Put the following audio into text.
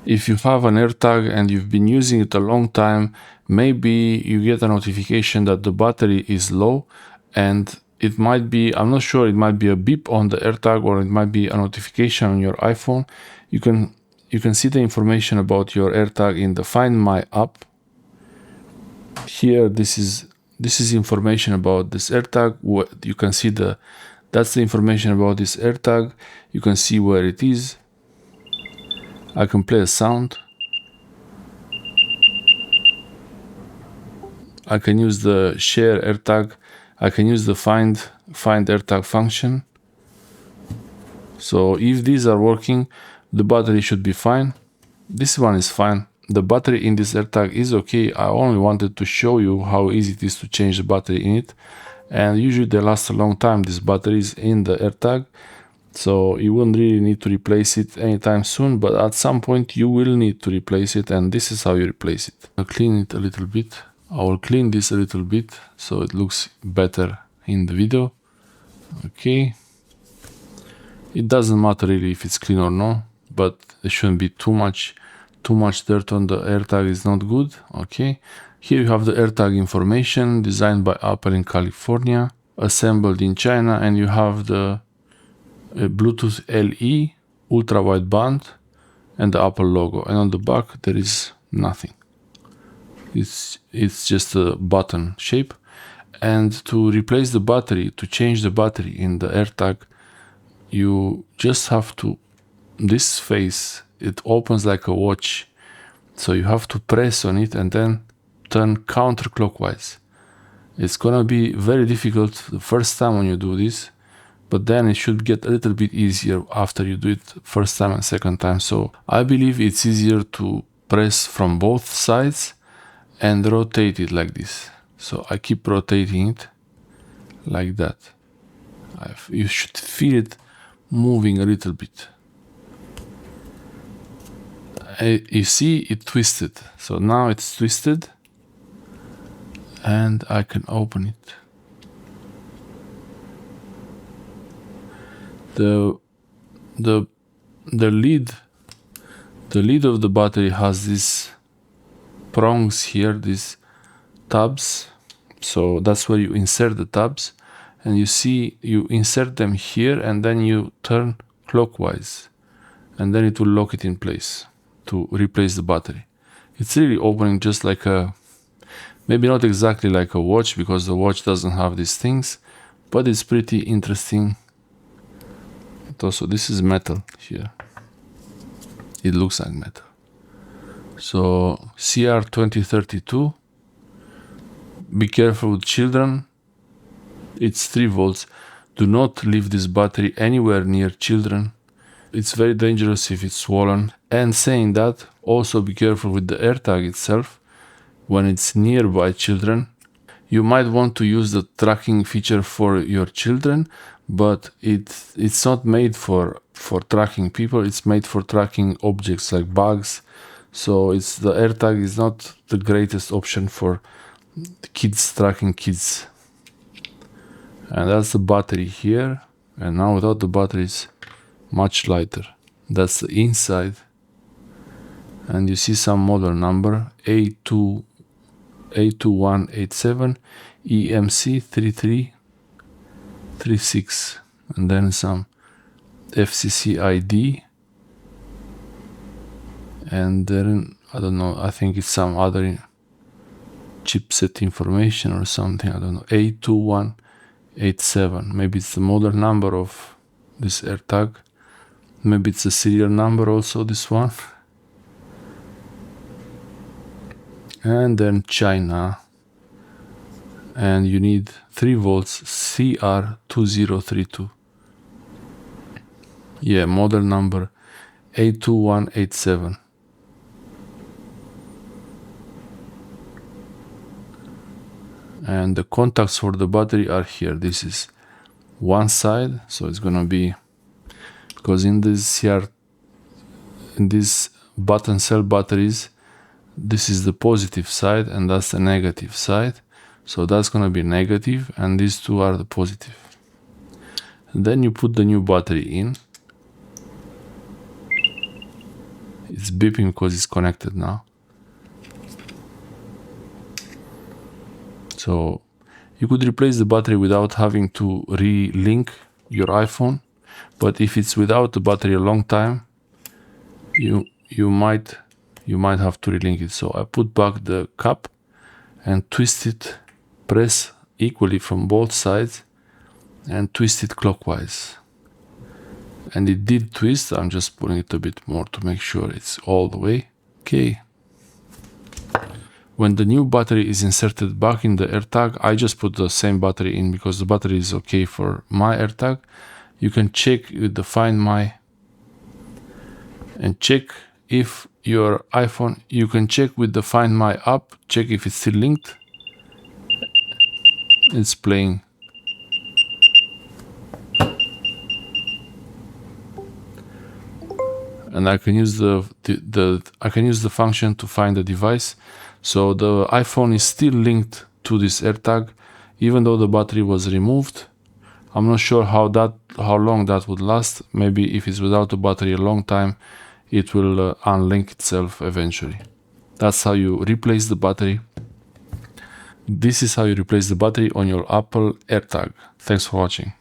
If you have an AirTag and you've been using it a long time, maybe you get a notification that the battery is low, and it might be, I'm not sure, it might be a beep on the AirTag or it might be a notification on your iPhone. You can see the information about your AirTag in the Find My app. Here, this is information about this AirTag. You can see that's the information about this AirTag. You can see where it is. I can play a sound. I can use the share AirTag. I can use the find AirTag function. So if these are working, the battery should be fine. This one is fine. The battery in this AirTag is okay. I only wanted to show you how easy it is to change the battery in it. And usually they last a long time, these batteries in the AirTag. So you wouldn't really need to replace it anytime soon, but at some point you will need to replace it, and this is how you replace it. I'll clean it a little bit. I will clean this a little bit so it looks better in the video. Okay. It doesn't matter really if it's clean or not, but there shouldn't be too much dirt on the AirTag is not good. Okay. Here you have the AirTag information, designed by Apple in California, assembled in China, and you have the Bluetooth LE, ultra wideband, and the Apple logo. And on the back there is nothing. It's just a button shape. And to replace the battery, to change the battery in the AirTag, you just have to, this face, it opens like a watch. So you have to press on it and then turn counterclockwise. It's gonna be very difficult the first time when you do this, but then it should get a little bit easier after you do it first time and second time. So I believe it's easier to press from both sides and rotate it like this. So I keep rotating it like that. You should feel it moving a little bit. You see it twisted. So now it's twisted and I can open it. The lid of the battery has these prongs here, these tabs. So that's where you insert the tabs, and you see you insert them here and then you turn clockwise, and then it will lock it in place to replace the battery. It's really opening just like a, maybe not exactly like a watch, because the watch doesn't have these things, but it's pretty interesting. Also, this is metal here. It looks like metal. So CR2032. Be careful with children. It's 3 volts. Do not leave this battery anywhere near children. It's very dangerous if it's swollen. And saying that, also be careful with the AirTag itself when it's nearby children. You might want to use the tracking feature for your children, but it's not made for tracking people. It's made for tracking objects like bags. So the AirTag is not the greatest option for the kids, tracking kids. And that's the battery here. And now without the battery, it's much lighter. That's the inside. And you see some model number, A2187 EMC3336, and then some FCC ID, and then I don't know, I think it's some other chipset information or something, I don't know, A2187. Maybe it's the model number of this AirTag. Maybe it's a serial number also, this one. And then China, and you need 3 volts, CR2032. Yeah, model number A2187. And the contacts for the battery are here. This is one side, so it's gonna be, because in these button cell batteries, this is the positive side and that's the negative side. So that's gonna be negative, and these two are the positive. And then you put the new battery in. It's beeping because it's connected now. So you could replace the battery without having to re-link your iPhone, but if it's without the battery a long time, you might have to relink it. So I put back the cap and twist it, press equally from both sides and twist it clockwise. And it did twist. I'm just pulling it a bit more to make sure it's all the way. Okay. When the new battery is inserted back in the AirTag, I just put the same battery in because the battery is okay for my AirTag. You can check with the Find My and check if your iPhone, you can check with the Find My app, check if it's still linked. It's playing. And I can use the function to find the device. So the iPhone is still linked to this AirTag, even though the battery was removed. I'm not sure how long that would last. Maybe if it's without the battery a long time, it will unlink itself eventually. That's how you replace the battery. This is how you replace the battery on your Apple AirTag. Thanks for watching.